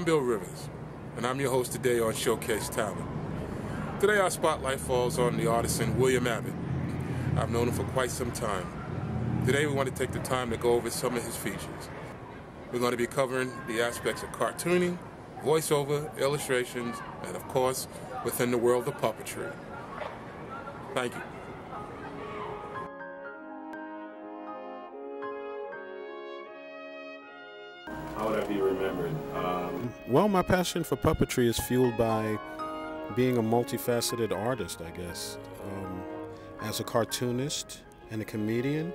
I'm Bill Rivers, and I'm your host today on Showcase Talent. Today our spotlight falls on the artisan William Abbott. I've known him for quite some time. Today we want to take the time to go over some of his features. We're going to be covering the aspects of cartooning, voiceover, illustrations, and of course, within the world of puppetry. Thank you. How would I be remembered? Well, my passion for puppetry is fueled by being a multifaceted artist, I guess. As a cartoonist and a comedian,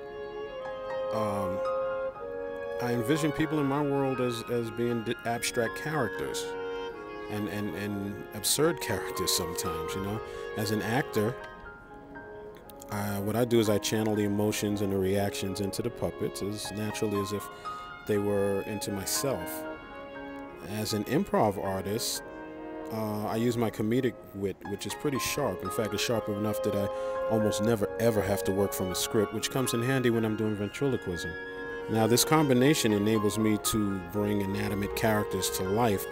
I envision people in my world as being abstract characters and absurd characters sometimes, you know. As an actor, what I do is I channel the emotions and the reactions into the puppets as naturally as if they were into myself. As an improv artist, I use my comedic wit, which is pretty sharp. In fact, it's sharp enough that I almost never ever have to work from a script, which comes in handy when I'm doing ventriloquism. Now, this combination enables me to bring inanimate characters to life.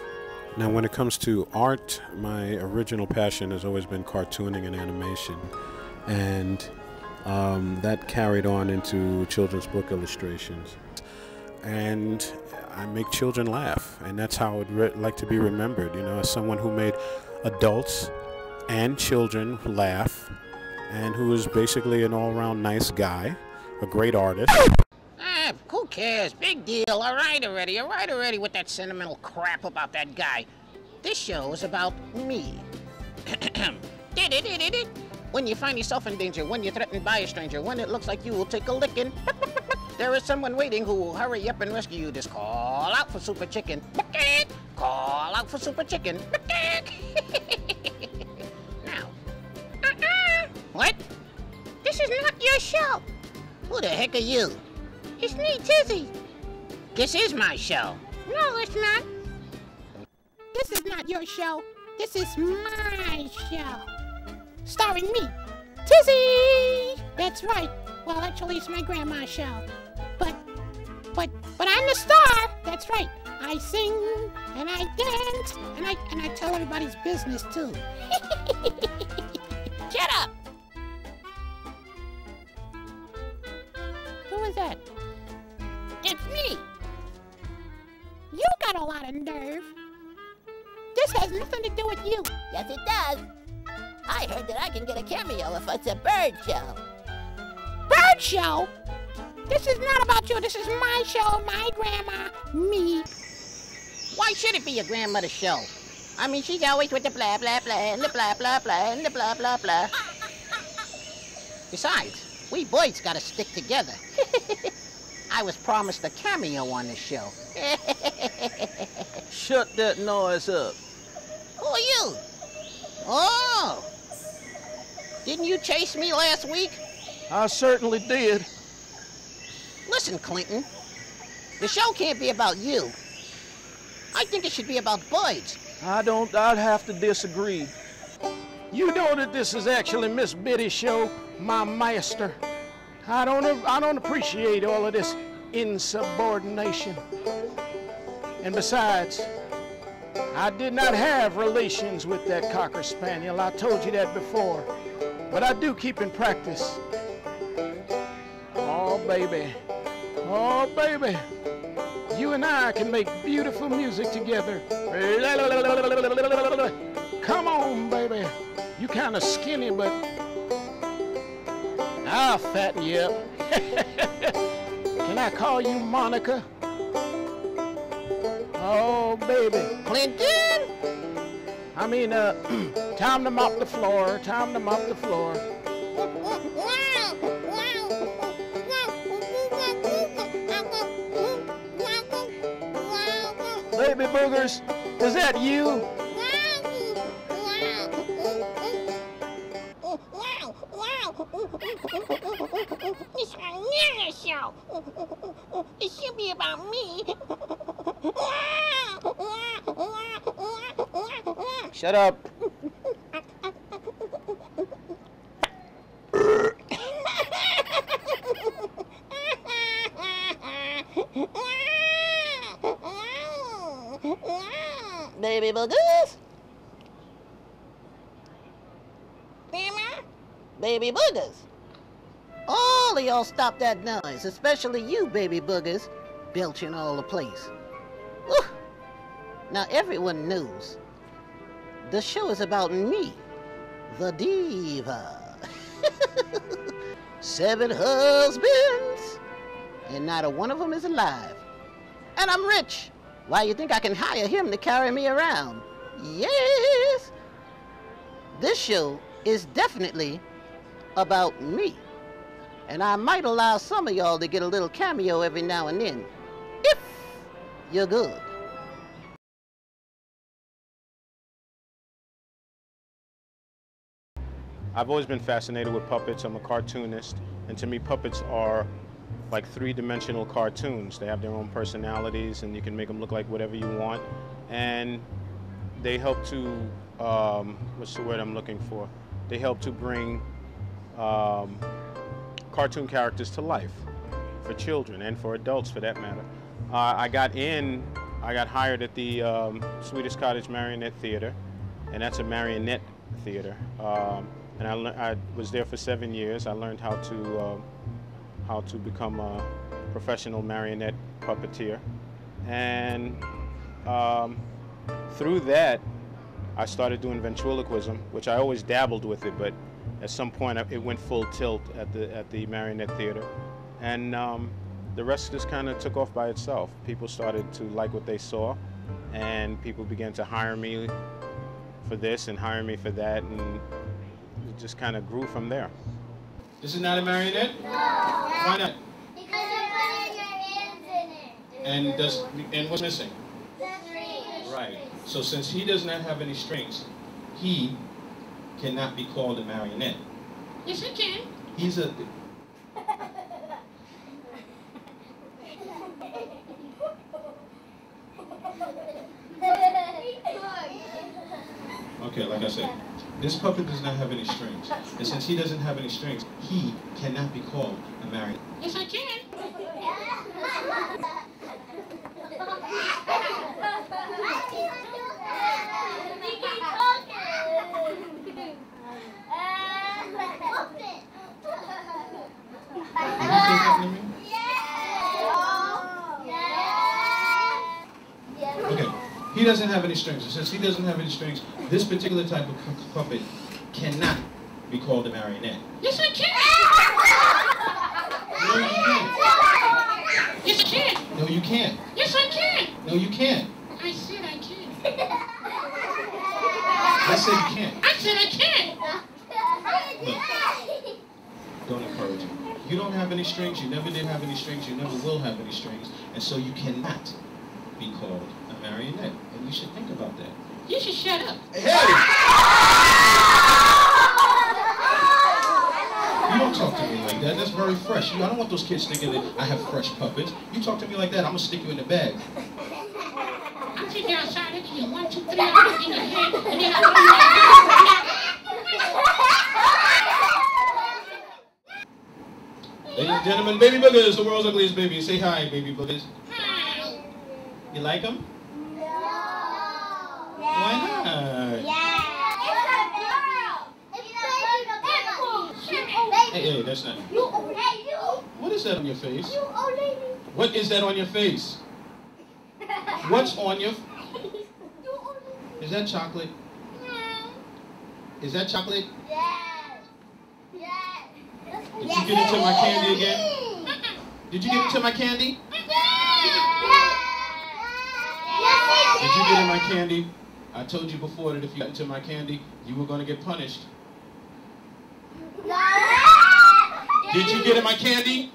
Now, when it comes to art, my original passion has always been cartooning and animation, and that carried on into children's book illustrations. And I make children laugh, and that's how I would like to be remembered, you know, as someone who made adults and children laugh, and who is basically an all-around nice guy, a great artist. Who cares? Big deal. All right already with that sentimental crap about that guy. This show is about me. When you find yourself in danger, when you're threatened by a stranger, when it looks like you will take a licking, there is someone waiting who will hurry up and rescue you. Just call out for Super Chicken. Call out for Super Chicken. Now. What? This is not your show. Who the heck are you? It's me, Tizzy. This is my show. No, it's not. This is not your show. This is my show. Starring me, Tizzy. That's right. Well, actually, it's my grandma's show. But I'm the star. That's right. I sing and I dance and I tell everybody's business too. Shut up. Who is that? It's me. You got a lot of nerve. This has nothing to do with you. Yes, it does. I heard that I can get a cameo if it's a bird show. Bird show? This is not about you. This is my show, my grandma, me. Why should it be your grandmother's show? I mean, she's always with the blah, blah, blah, and the blah, blah, blah, and the blah, blah, blah. Besides, we boys gotta stick together. I was promised a cameo on this show. Shut that noise up. Who are you? Oh! Didn't you chase me last week? I certainly did. Listen, Clinton. The show can't be about you. I think it should be about birds. I'd have to disagree. You know that this is actually Miss Biddie's show, my master. I don't appreciate all of this insubordination. And besides, I did not have relations with that Cocker Spaniel. I told you that before. But I do keep in practice. Oh, baby. Oh, baby. You and I can make beautiful music together. Come on, baby. You kind of skinny, but I'll fatten you up. Can I call you Monica? Oh, baby. Clinton? I mean, time to mop the floor, time to mop the floor. Baby boogers, is that you? It's my show. It should be about me. Shut up. Baby boogers? Baby boogers. All of y'all stop that noise, especially you, baby boogers, belching all the place. Whew. Now everyone knows the show is about me, the diva. 7 husbands, and not a one of them is alive. And I'm rich. Why you think I can hire him to carry me around? Yes. This show is definitely about me. And I might allow some of y'all to get a little cameo every now and then, if you're good. I've always been fascinated with puppets. I'm a cartoonist, and to me puppets are like 3-dimensional cartoons. They have their own personalities, and you can make them look like whatever you want. And they help to, what's the word I'm looking for? They help to bring cartoon characters to life for children and for adults, for that matter. I got hired at the Swedish Cottage Marionette Theater, and that's a marionette theater. And I was there for 7 years. I learned how to become a professional marionette puppeteer, and through that, I started doing ventriloquism, which I always dabbled with it, but at some point it went full tilt at the marionette theater, and the rest just kind of took off by itself. People started to like what they saw, and people began to hire me for this and hire me for that, and it just kind of grew from there. This is not a marionette? No. Why not? Because you're putting your hands in it. And what's missing? The strings. Right. So since he does not have any strings, he cannot be called a marionette. Yes, I can. He's a... Okay, like I said, this puppet does not have any strings. And since he doesn't have any strings, he cannot be called a marionette. Yes, I can. Did you say something to me? Okay, he doesn't have any strings. And since he doesn't have any strings, this particular type of puppet cannot be called a marionette. Yes, I can. No, you can't. Yes, I can. No, you can't. Yes, I can. No, you can't. I said I can. I said you can't. I said I can. Look, don't encourage him. You don't have any strings, you never did have any strings, you never will have any strings, and so you cannot be called a marionette. And you should think about that. You should shut up. Hey! You don't talk to me like that. That's very fresh. I don't want those kids thinking that I have fresh puppets. You talk to me like that, I'm going to stick you in the bag. I'll take you outside and you 1, 2, 3, I'll put in your head, and then I'll put in your head. Ladies and gentlemen, baby boogers, the world's ugliest baby. Say hi, baby boogers. Hi. You like them? No. Why not? Yeah. Hey, that's not. You old lady. What is that on your face? You old lady. What is that on your face? What's on your... Is that chocolate? Is that chocolate? Yes. Yes. Did you get into my candy again? Did you get into my candy? Did you get in my candy? I told you before that if you got into my candy, you were going to get punished. Did you get in my candy?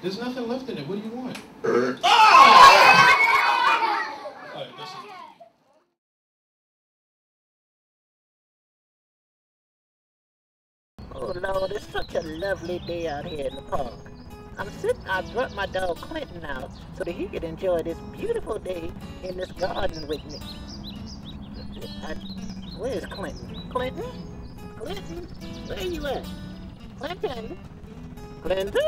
There's nothing left in it. What do you want? Lord, it's such a lovely day out here in the park. I brought my dog Clinton out so that he could enjoy this beautiful day in this garden with me. Where's Clinton? Clinton? Clinton? Where you at? Clinton? Clinton?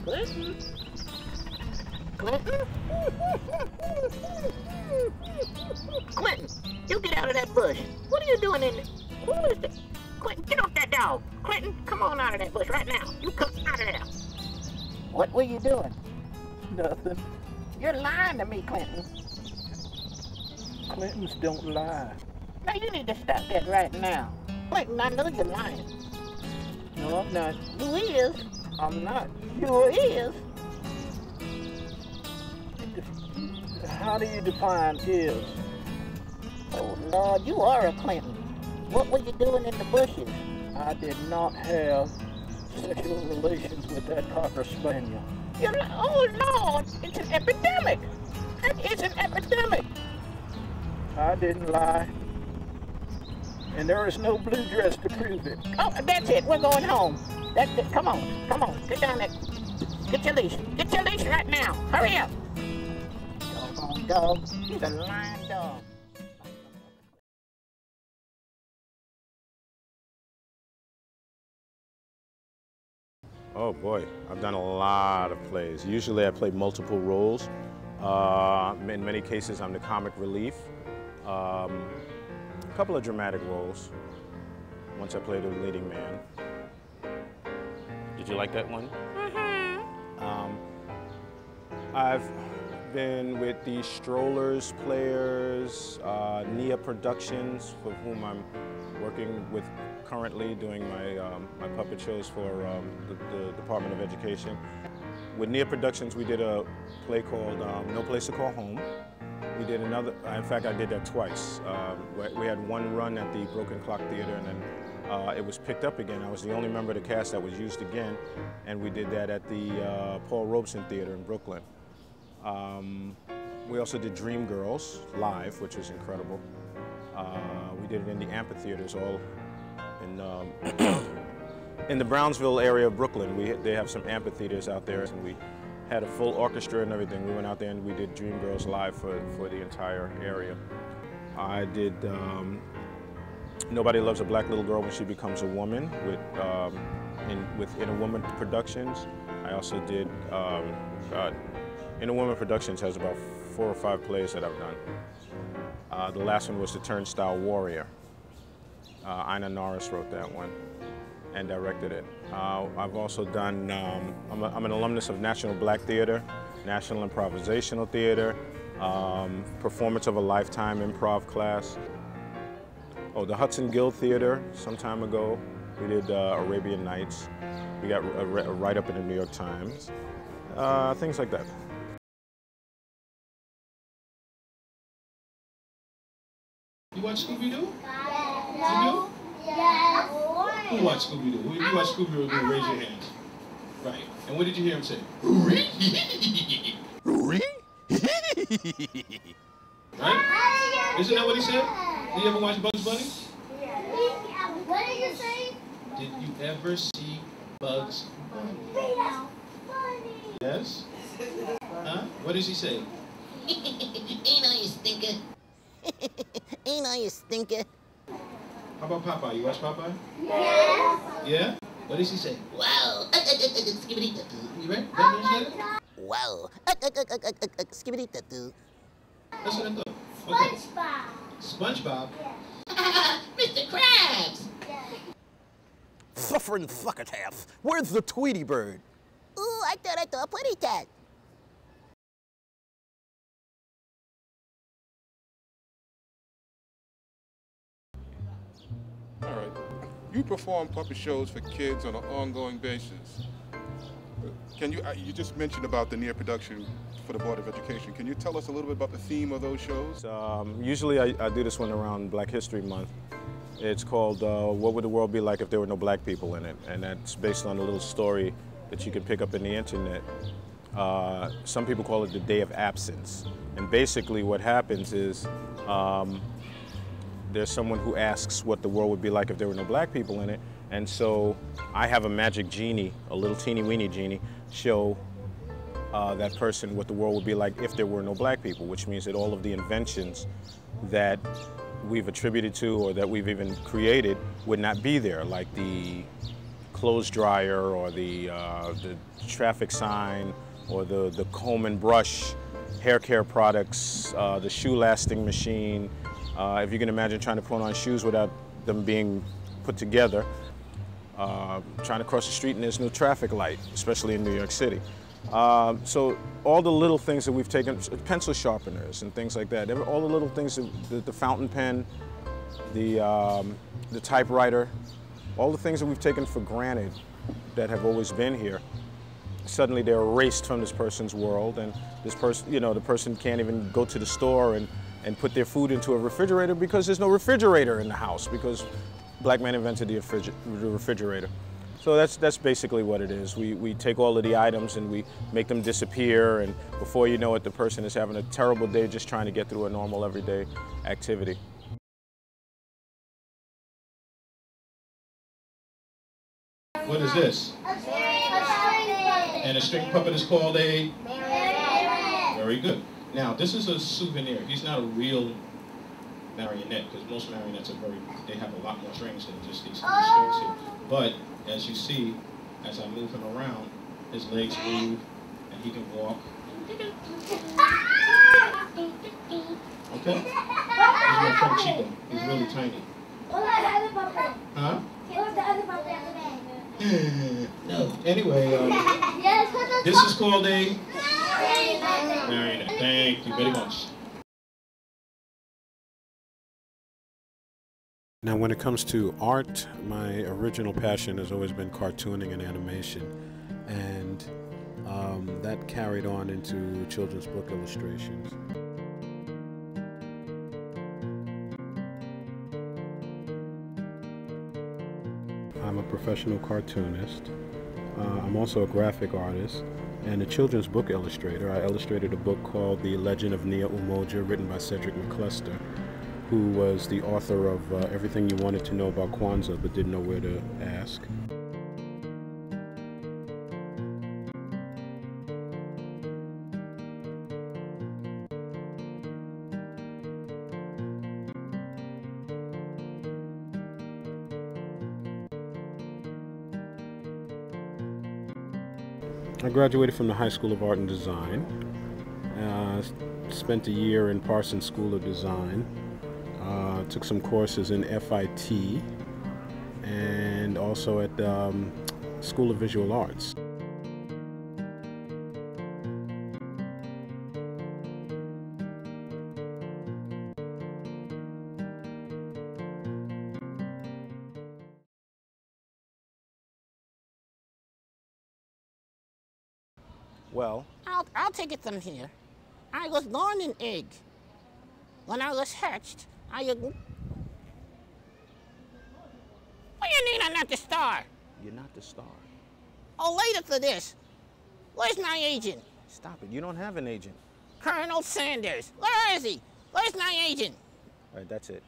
Clinton? Clinton? Clinton, you get out of that bush. What are you doing in there? Who is that? Clinton, get off that dog. Clinton, come on out of that bush right now. You come out of there. What were you doing? Nothing. You're lying to me, Clinton. Clintons don't lie. Now you need to stop that right now. Clinton, I know you're lying. No, I'm not. You is. I'm not. You is. How do you define is? Oh, Lord, you are a Clinton. What were you doing in the bushes? I did not have sexual relations with that Cocker Spaniel. Oh, Lord, it's an epidemic. That is an epidemic. I didn't lie. And there is no blue dress to prove it. Oh, that's it. We're going home. That's it. Come on. Come on. Get down there. Get your leash. Get your leash right now. Hurry up. Doggone dog. He's a lying dog. Oh boy, I've done a lot of plays. Usually I play multiple roles. In many cases I'm the comic relief. A couple of dramatic roles. Once I played a leading man. Did you like that one? I've been with the Strollers Players, Nia Productions, with whom I'm working with currently doing my puppet shows for the Department of Education. With Nia Productions, we did a play called No Place to Call Home. We did another, in fact, I did that twice. We had one run at the Broken Clock Theater, and then it was picked up again. I was the only member of the cast that was used again, and we did that at the Paul Robeson Theater in Brooklyn. We also did Dreamgirls live, which was incredible. We did it in the amphitheaters, all in the Brownsville area of Brooklyn. They have some amphitheaters out there, and we had a full orchestra and everything. We went out there and we did Dreamgirls live for the entire area. I did Nobody Loves a Black Little Girl When She Becomes a Woman with In a Woman Productions. I also did, In a Woman Productions has about 4 or 5 plays that I've done. The last one was The Turnstile Warrior. Ina Norris wrote that one and directed it. I've also done, I'm an alumnus of National Black Theater, National Improvisational Theater, Performance of a Lifetime improv class. Oh, the Hudson Guild Theater, some time ago, we did Arabian Nights. We got a write-up in the New York Times, things like that. You watch Scooby-Doo? Yes. You do? Yes. Who watched Scooby-Doo? Who you watch Scooby-Doo? Raise your hands. Right. And what did you hear him say? Hooray! Right? Isn't that what he said? Did you ever watch Bugs Bunny? What did you say? Did you ever see Bugs Bunny? Yes? Huh? What does he say? Ain't I you stinker? Ain't I you stinker? How about Popeye? You watch Popeye? Yes. Yeah? What does he say? Wow. You ready? That Wow. Skibbity-doo. That's what I thought. Okay. SpongeBob. SpongeBob? Mr. Krabs! Suffering succotash. Where's the Tweety bird? Ooh, I thought I saw a putty cat. All right. You perform puppet shows for kids on an ongoing basis. Can you just mentioned about the Nia production for the Board of Education. Can you tell us a little bit about the theme of those shows? Usually I do this one around Black History Month. It's called What Would the World Be Like If There Were No Black People in It? And that's based on a little story that you can pick up in the internet. Some people call it the Day of Absence. And basically what happens is there's someone who asks what the world would be like if there were no black people in it, And so I have a magic genie, a little teeny weeny genie, show that person what the world would be like if there were no black people, which means that all of the inventions that we've attributed to or that we've even created would not be there, like the clothes dryer or the traffic sign or the comb and brush, hair care products, the shoe lasting machine. If you can imagine trying to put on shoes without them being put together, trying to cross the street and there's no traffic light, especially in New York City. So all the little things that we've taken, pencil sharpeners and things like that, all the little things, the fountain pen, the typewriter, all the things that we've taken for granted that have always been here, suddenly they're erased from this person's world, and this person, you know, the person can't even go to the store and put their food into a refrigerator because there's no refrigerator in the house because black men invented the refrigerator. So that's basically what it is. We take all of the items and we make them disappear, and before you know it, the person is having a terrible day just trying to get through a normal everyday activity. What is this? And a string puppet is called a marionette. Very good. Now, this is a souvenir. He's not a real marionette because most marionettes are they have a lot more strings than just these strings here. But as you see, as I move him around, his legs move and he can walk. Okay? Here's my friend Chico. He's really tiny. Huh? No. Anyway, this is called a marionette. Thank you very much. Now, when it comes to art, my original passion has always been cartooning and animation, and that carried on into children's book illustrations. I'm a professional cartoonist. I'm also a graphic artist and a children's book illustrator. I illustrated a book called The Legend of Nia Umoja, written by Cedric McCluster, who was the author of Everything You Wanted to Know About Kwanzaa but didn't know where to ask. I graduated from the High School of Art and Design, spent a year in Parsons School of Design, took some courses in FIT, and also at School of Visual Arts. Well, I'll take it from here. I was born an egg. When I was hatched, What do you mean I'm not the star? you're not the star. Oh, later for this. Where's my agent? Stop it. You don't have an agent. Colonel Sanders. Where is he? Where's my agent? All right, that's it.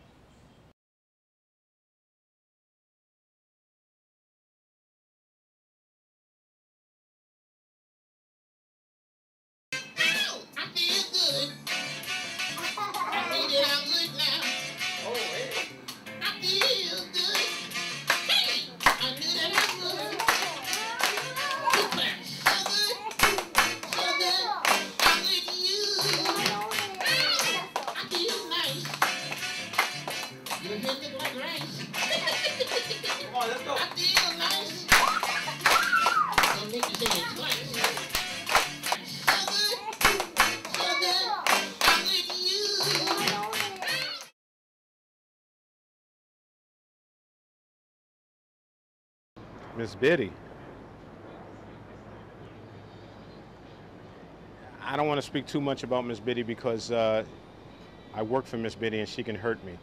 Miss Biddie. I don't want to speak too much about Miss Biddie because I work for Miss Biddie and she can hurt me.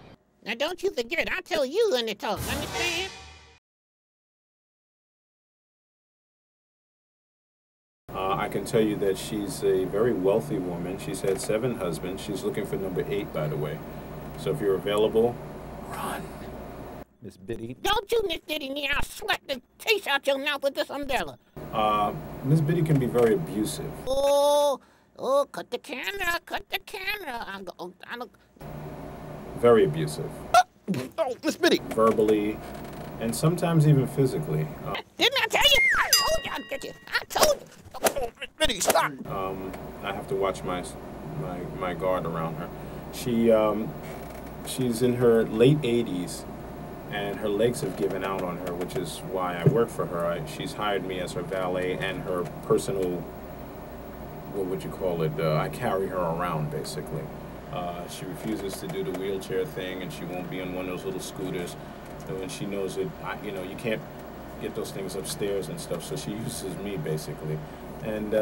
Now don't you forget, I'll tell you when to talk, understand? I can tell you that she's a very wealthy woman. She's had 7 husbands. She's looking for number 8, by the way. So if you're available, run. Miss Biddie. Don't you, Miss Biddie, I'll sweat the taste out your mouth with this umbrella. Miss Biddie can be very abusive. Oh, cut the camera. Very abusive. Oh, Miss Biddie. Verbally, and sometimes even physically. Didn't I tell you? I told you I'd get you. I told you. Oh, Miss Biddie, stop. I have to watch my guard around her. She's in her late 80s, and her legs have given out on her, which is why I work for her. She's hired me as her valet and her personal, what would you call it? I carry her around, basically. She refuses to do the wheelchair thing, and she won't be on one of those little scooters. And when she knows that, you can't get those things upstairs and stuff, so she uses me, basically. And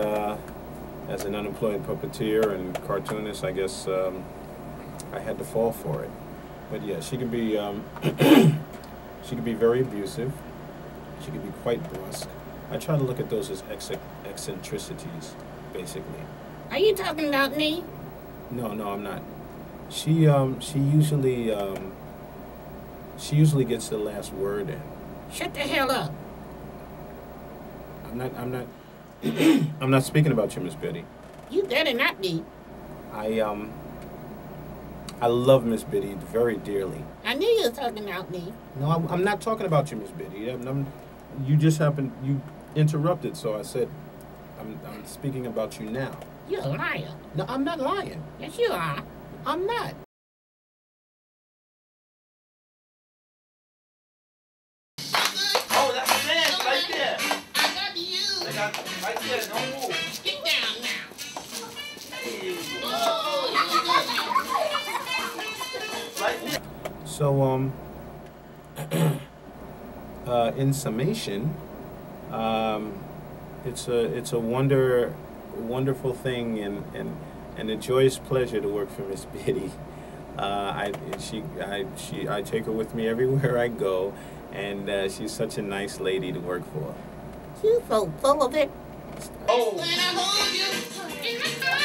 as an unemployed puppeteer and cartoonist, I guess I had to fall for it. But yeah, she can be she can be very abusive. She can be quite brusque. I try to look at those as eccentricities, basically. Are you talking about me? No, I'm not. She usually gets the last word in. Shut the hell up. I'm not I'm not speaking about you, Miss Biddie. You better not be. I love Miss Biddie very dearly. I knew you were talking about me. No, I'm not talking about you, Miss Biddie. You interrupted, so I said I'm speaking about you now. You're a liar. No, I'm not lying. Yes, you are. I'm not. Oh, that's the man right there. I got you. I got right there. Don't move. Get down now. Right there. So, in summation, it's a wonderful thing and a joyous pleasure to work for Miss Biddie. I take her with me everywhere I go, and she's such a nice lady to work for. You so full of it. Oh. When I hold you in the crowd.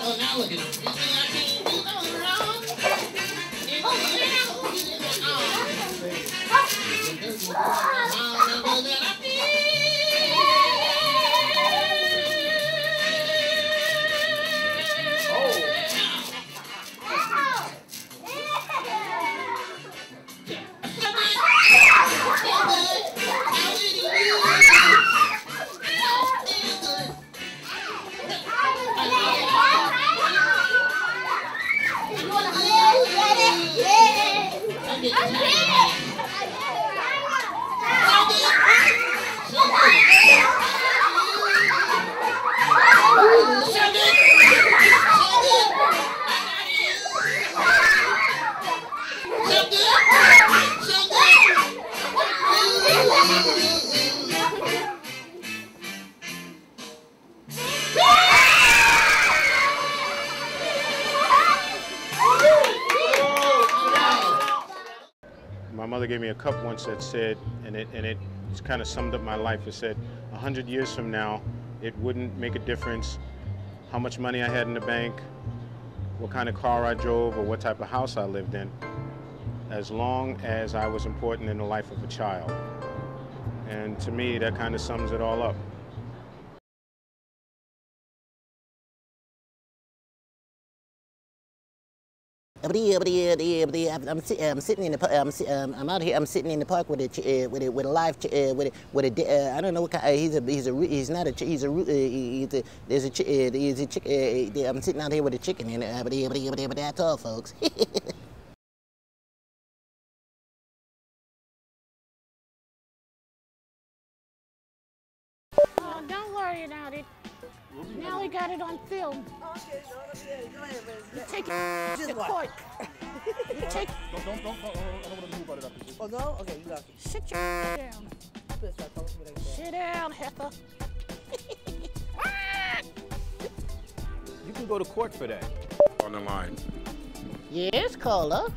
Oh, now look at it. You think I can't do no wrong? When I hold you in the arms. This is the power that I My mother gave me a cup once that said, and it kind of summed up my life. It said, 100 years from now, it wouldn't make a difference how much money I had in the bank, what kind of car I drove, or what type of house I lived in, as long as I was important in the life of a child. And to me, that kind of sums it all up. I'm sitting in the I'm out here. I'm sitting in the park with a live I don't know what kind. He's a chicken. I'm sitting out here with a chicken and that's all, folks. Oh, don't worry about it. Now we got it on film. Okay, go ahead, You take it to court. You take. Don't want to move out of that position. Oh no? Okay, you got it. Sit your down. Sit down, heifer. You can go to court for that. On the line. Yes, caller.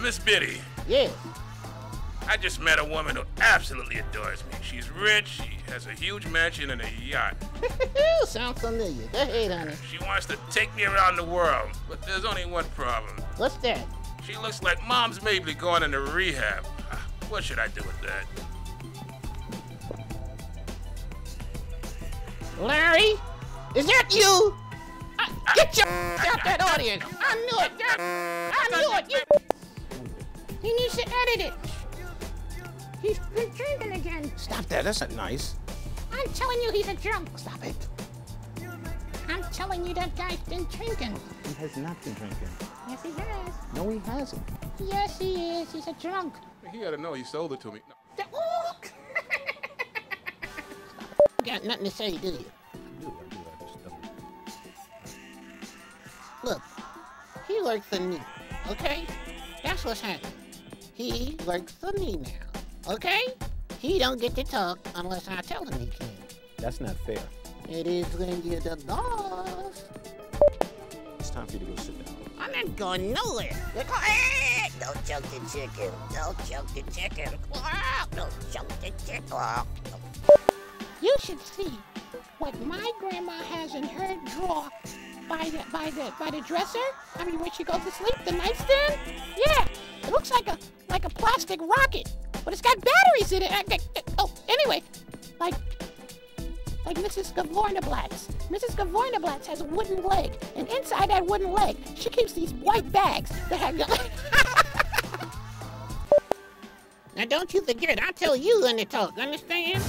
Miss Biddie. Yes. I just met a woman who absolutely adores me. She's rich, she has a huge mansion and a yacht. Sounds familiar. Go ahead, honey. She wants to take me around the world, but there's only one problem. What's that? She looks like Mom's Mabley going into rehab. What should I do with that? Larry, is that you? Get your out that audience. I knew it. I knew it. He needs to edit it. He's been drinking again. Stop that. That's not nice. I'm telling you, he's a drunk. Stop it. I'm telling you, that guy's been drinking. He has not been drinking. Yes, he has. No, he hasn't. Yes, he is. He's a drunk. He gotta know he sold it to me. No. Oh. Got nothing to say, do you? Look, he works for me, okay? That's what's happening. He works for me now, okay? He don't get to talk unless I tell him he can. That's not fair. It is when you're the boss. It's time for you to go sit down. I'm not going nowhere. Don't choke the chicken. Don't choke the chicken. Don't choke the chicken. You should see what my grandma has in her drawer by the dresser. I mean, where she goes to sleep, the nightstand. Yeah, it looks like a plastic rocket, but it's got batteries in it. Oh, anyway, like Mrs. Gavornablatz. Mrs. Gavornablatz has a wooden leg, and inside that wooden leg, she keeps these white bags that have. Now don't you forget, I tell you when to talk, understand?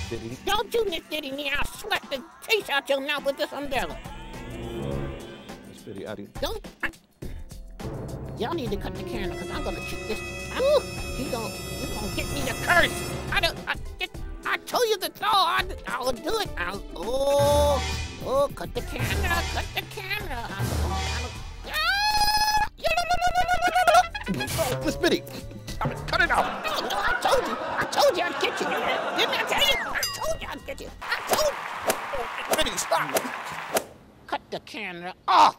Biddie. Don't you nitty me, I'll slap the taste out your mouth with this umbrella. Miss Biddie, Don't. Y'all need to cut the camera, because I'm gonna keep this. Ooh, you gonna get me to curse. I told you to throw. I'll do it. Cut the camera, cut the camera. Miss Biddie. Stop it, cut it out. No, I told you I'd get you. Didn't I tell you? I told you I'd get you. I told you. Biddie, stop. Cut the camera off.